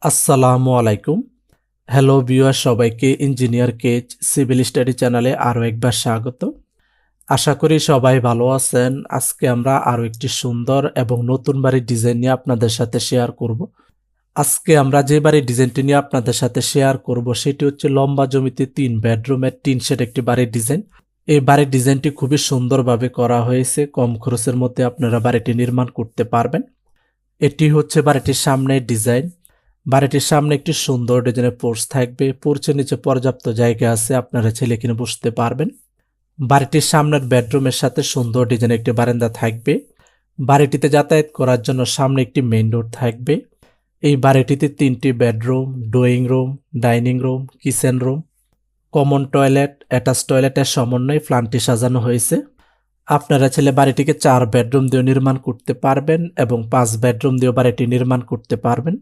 আসসালামু আলাইকুম। Hello viewer, সবাইকে ইঞ্জিনিয়ার কেজ সিভিল স্টাডি চ্যানেলে আরও একবার স্বাগত। আশা করি সবাই ভালো আছেন। আজকে আমরা আরও একটি সুন্দর এবং নতুন বাড়ির ডিজাইন নিয়ে আপনাদের সাথে শেয়ার করব। আজকে আমরা যে বাড়ির ডিজাইনটি নিয়ে আপনাদের সাথে শেয়ার করব সেটি হচ্ছে লম্বা জমিতে 3 বেডরুমের টিন শেড একটি বাড়ির ডিজাইন। এই বাড়ির ডিজাইনটি খুবই সুন্দরভাবে করা হয়েছে। কম খরচের মধ্যে আপনারা বাড়িটি নির্মাণ করতে পারবেন। এটি হচ্ছে বাড়িটির সামনের ডিজাইন। বাড়িটির সামনে একটি সুন্দর ডিজাইনের পোর্চ থাকবে। পোর্চের নিচে পর্যাপ্ত জায়গা আছে, আপনারা ছেলে কিনে বসতে পারবেন। বাড়িটির সামনের বেডরুমের সাথে সুন্দর ডিজাইনের একটি বারান্দা থাকবে। বাড়িটিতে যাতায়াত করার জন্য সামনে একটি মেইন রোড থাকবে। এই বাড়িটিতে 3টি bedroom, drawing room, dining room, kitchen room, common toilet, attach টয়লেটের সমন্বয়ে প্ল্যানটি সাজানো হয়েছে। আপনারা ছেলে বাড়িটিকে 4 বেডরুম দিয়ে নির্মাণ করতে পারবেন এবং 5 বেডরুম দিয়েও বাড়িটি নির্মাণ করতে পারবেন।